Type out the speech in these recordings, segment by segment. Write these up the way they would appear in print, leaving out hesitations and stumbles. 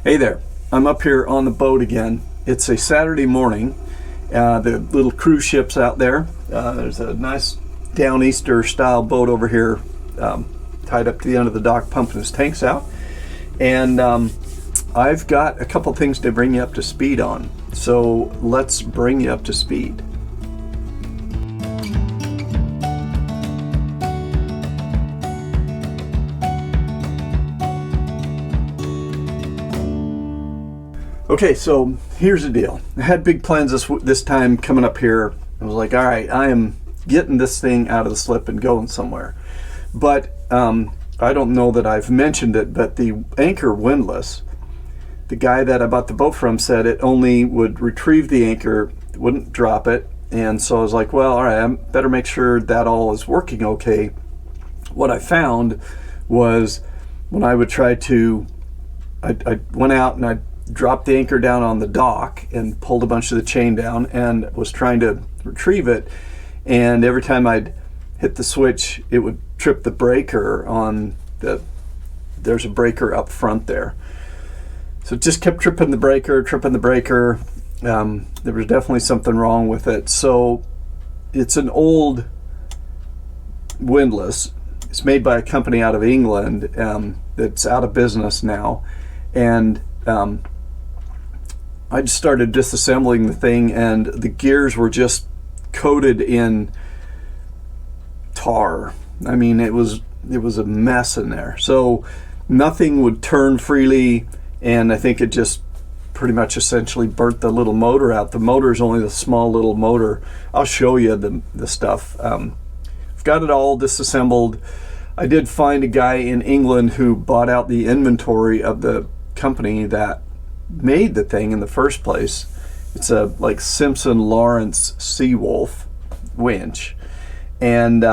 Hey there, I'm up here on the boat again. It's a Saturday morning. The little cruise ship's out there. There's a nice Downeaster style boat over here tied up to the end of the dock pumping his tanks out. And I've got a couple things to bring you up to speed on. So let's bring you up to speed. Okay, so here's the deal. I had big plans this time coming up here. I was like, all right, I am getting this thing out of the slip and going somewhere. But I don't know that I've mentioned it, but the anchor Windlass, the guy that I bought the boat from said it only would retrieve the anchor, wouldn't drop it. And so I was like, well, all right, I better make sure that all is working okay. What I found was when I would try to, I went out and I dropped the anchor down on the dock and pulled a bunch of the chain down and was trying to retrieve it, and every time I'd hit the switch it would trip the breaker on there's a breaker up front there, so it just kept tripping the breaker. There was definitely something wrong with it. So it's an old Windlass. It's made by a company out of England that's out of business now, and I just started disassembling the thing, and the gears were just coated in tar. I mean, it was a mess in there. So nothing would turn freely, and I think it just pretty much essentially burnt the little motor out. The motor is only the small little motor. I'll show you the stuff. I've got it all disassembled. I did find a guy in England who bought out the inventory of the company that made the thing in the first place. It's a like Simpson Lawrence Seawolf winch, and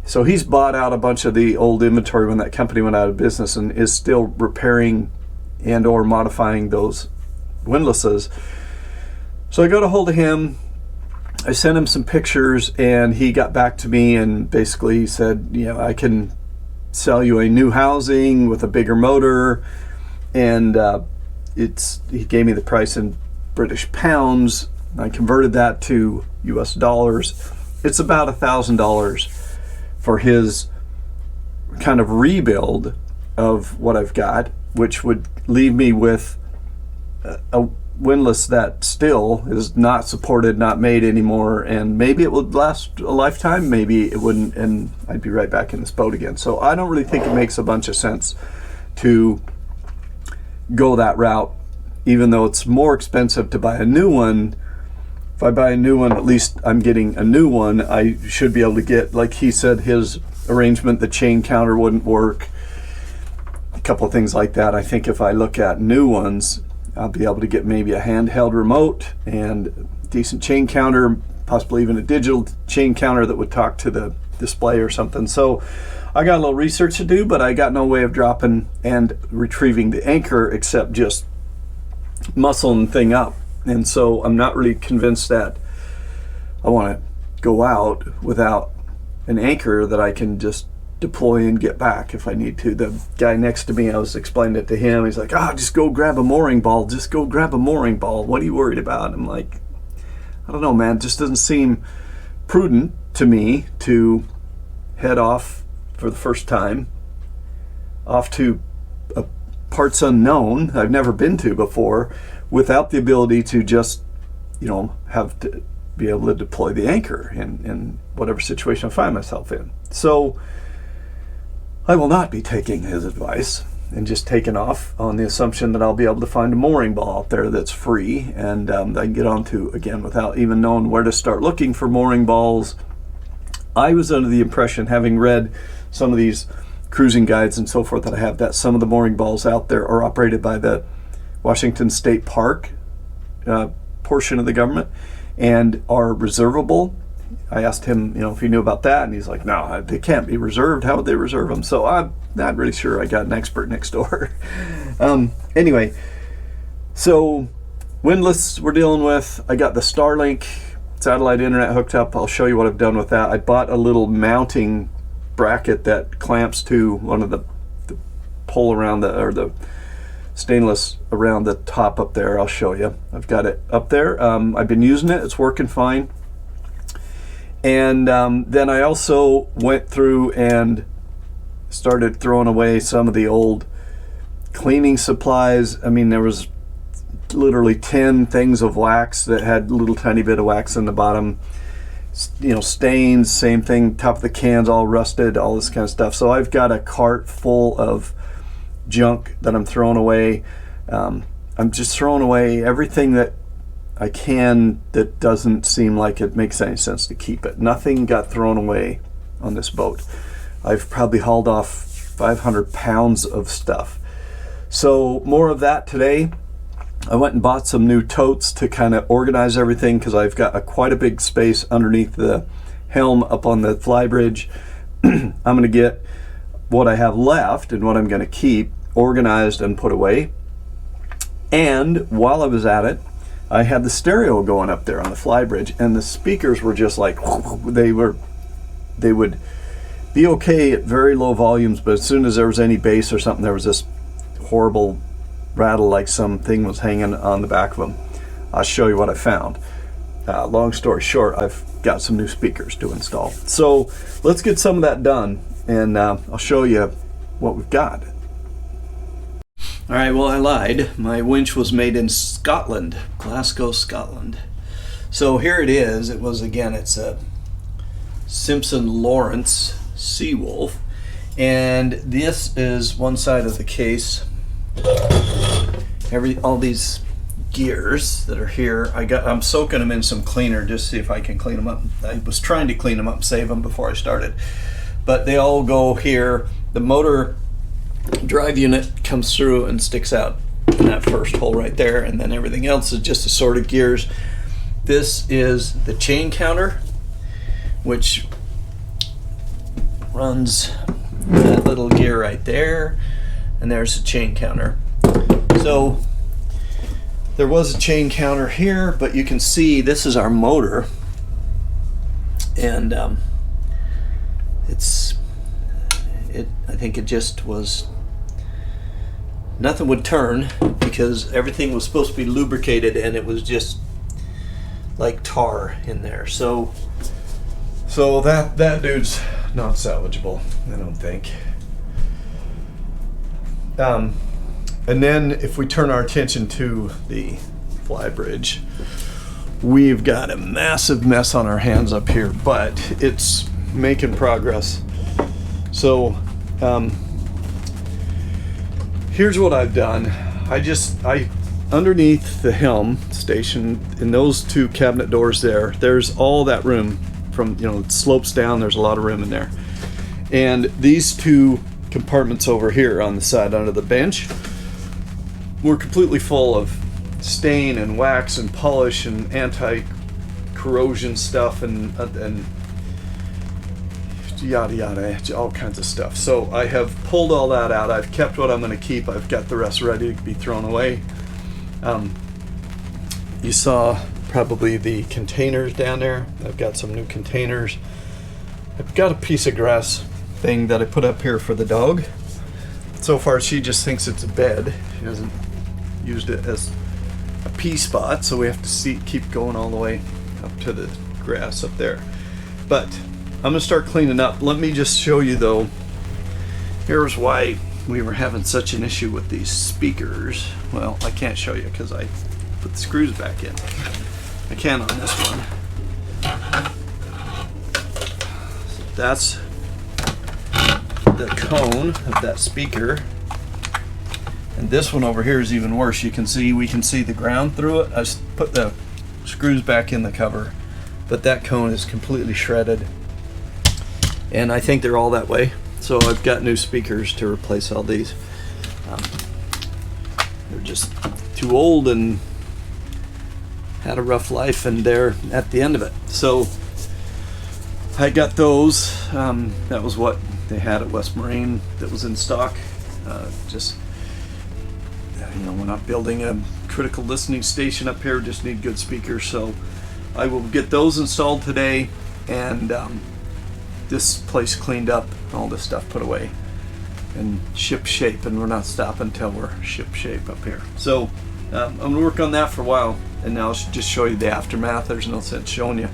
so he's bought out a bunch of the old inventory when that company went out of business and is still repairing and or modifying those windlasses. So I got a hold of him, I sent him some pictures, and he got back to me and basically said, you know, I can sell you a new housing with a bigger motor, and he gave me the price in British pounds. I converted that to US dollars. It's about $1,000 for his kind of rebuild of what I've got, which would leave me with a windlass that still is not supported, not made anymore, and maybe it would last a lifetime, maybe it wouldn't, and I'd be right back in this boat again. So I don't really think it makes a bunch of sense to go that route, even though it's more expensive to buy a new one. If I buy a new one, at least I'm getting a new one. I should be able to get, like he said, his arrangement, the chain counter wouldn't work, a couple of things like that. I think if I look at new ones, I'll be able to get maybe a handheld remote and a decent chain counter, possibly even a digital chain counter that would talk to the display or something. So I got a little research to do, but I got no way of dropping and retrieving the anchor except just muscling the thing up. And so I'm not really convinced that I want to go out without an anchor that I can just deploy and get back if I need to. The guy next to me, I was explaining it to him. He's like, just go grab a mooring ball. Just go grab a mooring ball. What are you worried about? I'm like, I don't know, man. It just doesn't seem prudent to me to head off for the first time off to parts unknown I've never been to before without the ability to just, have to be able to deploy the anchor in whatever situation I find myself in. So I will not be taking his advice and just taking off on the assumption that I'll be able to find a mooring ball out there that's free and I can get onto again without even knowing where to start looking for mooring balls. I was under the impression, having read some of these cruising guides and so forth that I have, that some of the mooring balls out there are operated by the Washington State Park portion of the government and are reservable. I asked him, if he knew about that, and he's like, no, they can't be reserved. How would they reserve them? So I'm not really sure. I got an expert next door. Anyway, so windlass we're dealing with. I got the Starlink satellite internet hooked up. I'll show you what I've done with that. I bought a little mounting bracket that clamps to one of the pole around the stainless around the top up there. I'll show you. I've got it up there. I've been using it. It's working fine. And then I also went through and started throwing away some of the old cleaning supplies. I mean, there was literally 10 things of wax that had a little tiny bit of wax in the bottom. You know, stains, same thing, top of the cans all rusted, all this kind of stuff. So I've got a cart full of junk that I'm throwing away. I'm just throwing away everything that I can that doesn't seem like it makes any sense to keep it. Nothing got thrown away on this boat. I've probably hauled off 500 pounds of stuff. So more of that today. I went and bought some new totes to kind of organize everything, because I've got quite a big space underneath the helm up on the flybridge. I'm going to get what I have left and what I'm going to keep organized and put away. And while I was at it, I had the stereo going up there on the flybridge, and the speakers were just like, they would be okay at very low volumes, but as soon as there was any bass or something, there was this horrible rattle like something was hanging on the back of them. I'll show you what I found. Long story short, I've got some new speakers to install. So let's get some of that done, and I'll show you what we've got. All right, well, I lied. My winch was made in Scotland, Glasgow, Scotland. So here it is. It was, again, it's a Simpson Lawrence Seawolf, and this is one side of the case. All these gears that are here, I'm soaking them in some cleaner just to see if I can clean them up. I was trying to clean them up and save them before I started, but they all go here. The motor drive unit comes through and sticks out in that first hole right there, and then everything else is just assorted gears. This is the chain counter, which runs that little gear right there, and there's the chain counter. So there was a chain counter here, but you can see this is our motor, and I think it just was, nothing would turn because everything was supposed to be lubricated, and it was just like tar in there. So that dude's not salvageable, I don't think. And then if we turn our attention to the flybridge, we've got a massive mess on our hands up here, but it's making progress. So here's what I've done. I underneath the helm station, in those two cabinet doors there's all that room from, it slopes down, there's a lot of room in there. And these two compartments over here on the side under the bench were completely full of stain and wax and polish and anti-corrosion stuff and yada yada, all kinds of stuff. So I have pulled all that out. I've kept what I'm going to keep. I've got the rest ready to be thrown away. You saw probably the containers down there. I've got some new containers. I've got a piece of grass thing that I put up here for the dog. So far she just thinks it's a bed. She hasn't used it as a pee spot, so we have to keep going all the way up to the grass up there. But I'm gonna start cleaning up. Let me just show you though, here's why we were having such an issue with these speakers. Well, I can't show you because I put the screws back in. I can on this one. So that's the cone of that speaker, and this one over here is even worse. We can see the ground through it. I just put the screws back in the cover, but that cone is completely shredded, and I think they're all that way. So I've got new speakers to replace all these. They're just too old and had a rough life, and they're at the end of it. So I got those. That was what they had at West Marine that was in stock. We're not building a critical listening station up here, just need good speakers. So I will get those installed today, and this place cleaned up, all this stuff put away. and ship shape, and we're not stopping until we're ship shape up here. So I'm gonna work on that for a while, and now I'll just show you the aftermath. There's no sense showing you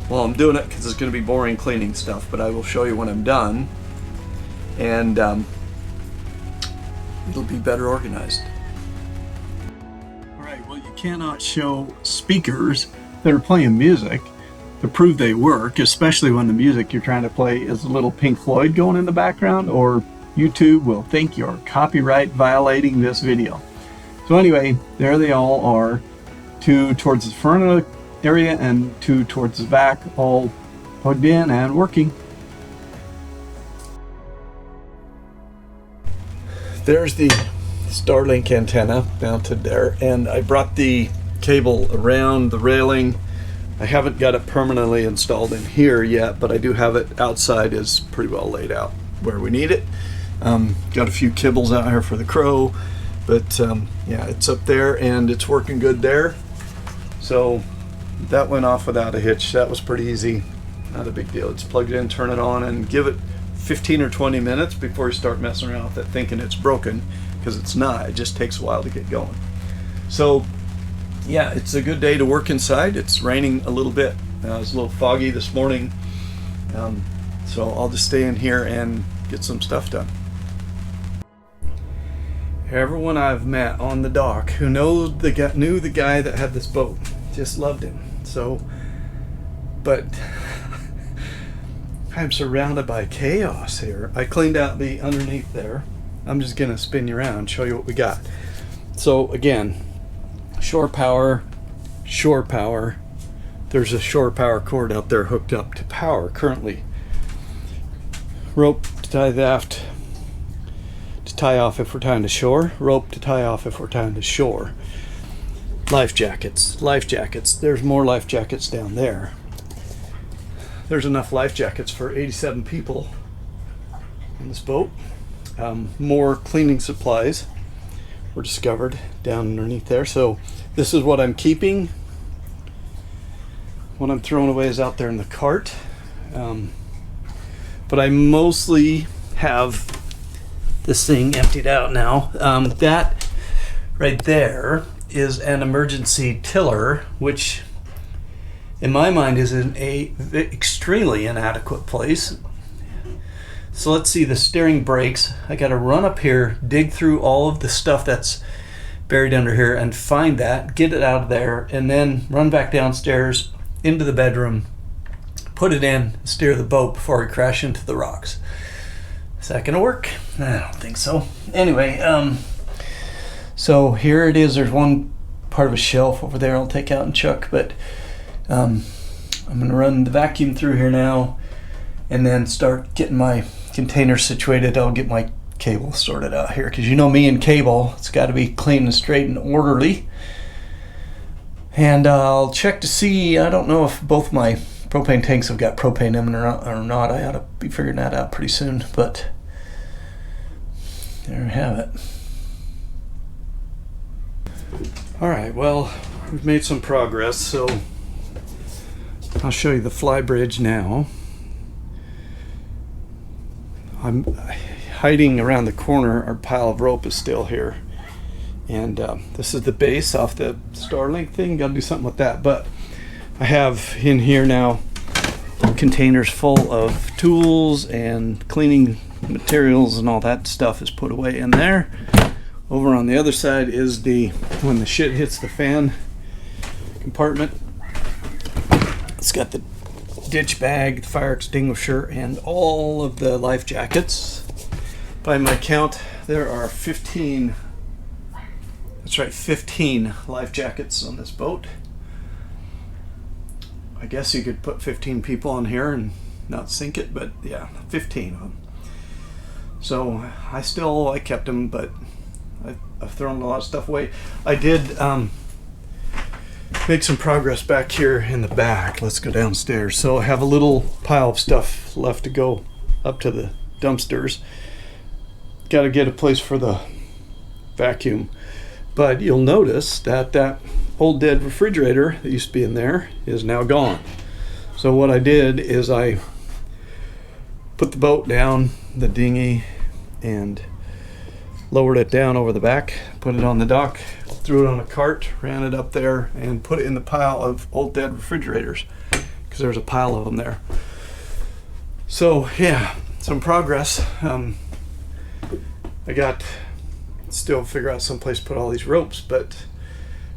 while I'm doing it because it's gonna be boring cleaning stuff, but I will show you when I'm done, and it'll be better organized. All right, well, you cannot show speakers that are playing music to prove they work, especially when the music you're trying to play is a little Pink Floyd going in the background, or YouTube will think you're copyright violating this video. So anyway, there they all are, two towards the front of the area and two towards the back, all plugged in and working. There's the Starlink antenna mounted there, and I brought the cable around the railing. I haven't got it permanently installed in here yet, but I do have it outside, is pretty well laid out where we need it. Got a few kibbles out here for the crow, but yeah, it's up there and it's working good there. So that went off without a hitch. That was pretty easy, not a big deal. It's plugged in, turn it on, and give it 15 or 20 minutes before you start messing around with it thinking it's broken, because it's not. It just takes a while to get going. So yeah, it's a good day to work inside. It's raining a little bit. It was a little foggy this morning, so I'll just stay in here and get some stuff done. Everyone I've met on the dock who knew the guy that had this boat, just loved him. So, but I'm surrounded by chaos here. I cleaned out the underneath there. I'm just gonna spin you around, show you what we got. So again, shore power. There's a shore power cord out there hooked up to power currently. Rope to tie the aft, to tie off if we're tying to shore. Rope to tie off if we're tying to shore. Life jackets. There's more life jackets down there. There's enough life jackets for 87 people on this boat. More cleaning supplies were discovered down underneath there. So this is what I'm keeping. What I'm throwing away is out there in the cart. But I mostly have this thing emptied out now. That right there is an emergency tiller, which in my mind is in a extremely inadequate place. So let's see, the steering brakes. I got to run up here, dig through all of the stuff that's buried under here and find that, get it out of there, and then run back downstairs into the bedroom, put it in, steer the boat before we crash into the rocks. Is that gonna work? I don't think so. Anyway, so here it is. There's one part of a shelf over there I'll take out and chuck, but I'm gonna run the vacuum through here now and then start getting my container situated. I'll get my cable sorted out here, because you know me and cable, it's got to be clean and straight and orderly. And I'll check to see, I don't know if both my propane tanks have got propane in them or not. I ought to be figuring that out pretty soon, but there we have it. All right, well, we've made some progress, so I'll show you the fly bridge now. I'm hiding around the corner. Our pile of rope is still here, and this is the base off the Starlink thing. Got to do something with that, but I have in here now containers full of tools and cleaning materials, and all that stuff is put away in there. Over on the other side is the when the shit hits the fan compartment. It's got the ditch bag, the fire extinguisher, and all of the life jackets. By my count, there are 15, that's right, 15 life jackets on this boat. I guess you could put 15 people on here and not sink it, but yeah, 15 of them. So I kept them, but I've thrown a lot of stuff away. I did make some progress back here in the back. Let's go downstairs. So I have a little pile of stuff left to go up to the dumpsters. Got to get a place for the vacuum. But you'll notice that that old dead refrigerator that used to be in there is now gone. So what I did is I put the boat down, the dinghy, and lowered it down over the back, put it on the dock, threw it on a cart, ran it up there, and put it in the pile of old dead refrigerators, because there's a pile of them there. So yeah, some progress. I got still figure out some place to put all these ropes, but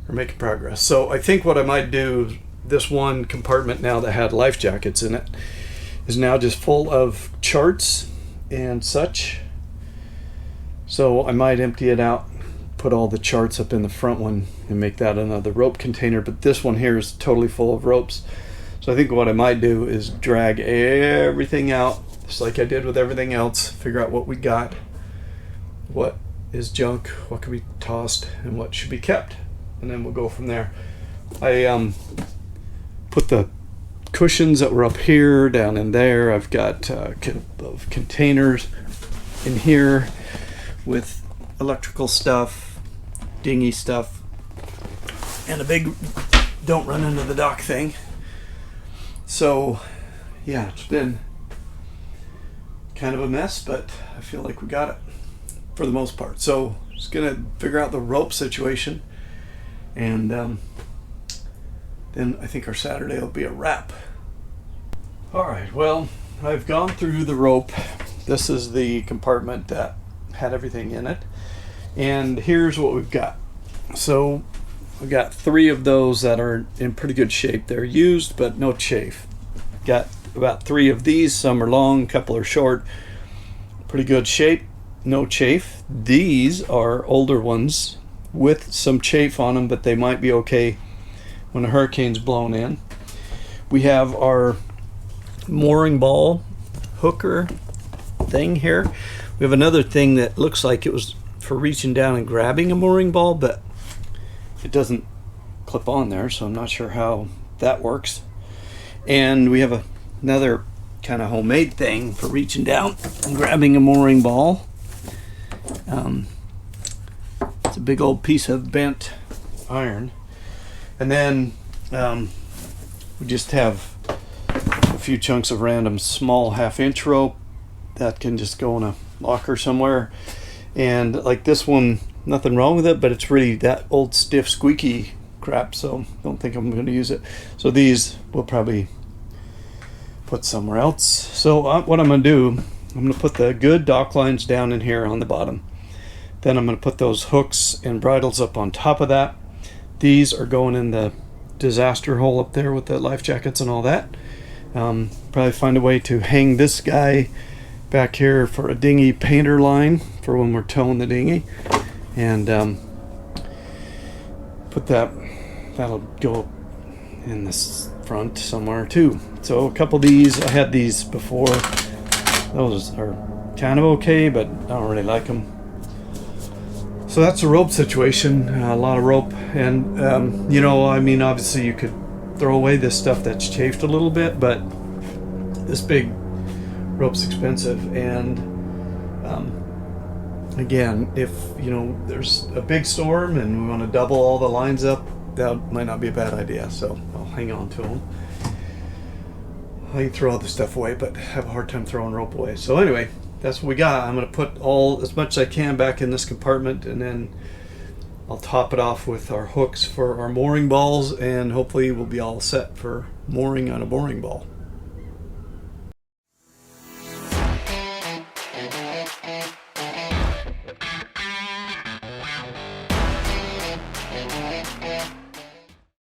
we're making progress. So I think what I might do, this one compartment now that had life jackets in it is now just full of charts and such. So I might empty it out, put all the charts up in the front one and make that another rope container, but this one here is totally full of ropes. So I think what I might do is drag everything out, just like I did with everything else, figure out what we got, what is junk, what can be tossed, and what should be kept, and then we'll go from there. I put the cushions that were up here down in there. I've got containers in here with electrical stuff, dinghy stuff, and a big don't run into the dock thing. So yeah, it's been kind of a mess, but I feel like we got it for the most part. So just gonna figure out the rope situation, and then I think our Saturday will be a wrap. All right, well, I've gone through the rope. This is the compartment that had everything in it, and here's what we've got. So we've got 3 of those that are in pretty good shape. They're used but no chafe. Got about 3 of these. Some are long, a couple are short. Pretty good shape, no chafe. These are older ones with some chafe on them, but they might be okay when a hurricane's blown in. We have our mooring ball hooker thing here. We have another thing that looks like it was for reaching down and grabbing a mooring ball, but it doesn't clip on there, so I'm not sure how that works. And we have another kind of homemade thing for reaching down and grabbing a mooring ball. It's a big old piece of bent iron. And then we just have a few chunks of random small 1/2-inch rope that can just go in a locker somewhere. And like this one, nothing wrong with it, but it's really that old stiff squeaky crap, so don't think I'm going to use it. So these we'll probably put somewhere else. So what I'm going to do, I'm going to put the good dock lines down in here on the bottom. Then I'm going to put those hooks and bridles up on top of that. These are going in the disaster hole up there with the life jackets and all that. Probably find a way to hang this guy back here for a dinghy painter line for when we're towing the dinghy, and put that'll go in this front somewhere too. So a couple of these, I had these before. Those are kind of okay, but I don't really like them. So that's a rope situation, a lot of rope. And you know, I mean, obviously you could throw away this stuff that's chafed a little bit, but this big rope's expensive. And again, if you know there's a big storm and we want to double all the lines up, that might not be a bad idea. So I'll hang on to them. I can throw all this stuff away, but have a hard time throwing rope away. So anyway, that's what we got. I'm going to put as much as I can back in this compartment, and then I'll top it off with our hooks for our mooring balls, and hopefully we'll be all set for mooring on a mooring ball.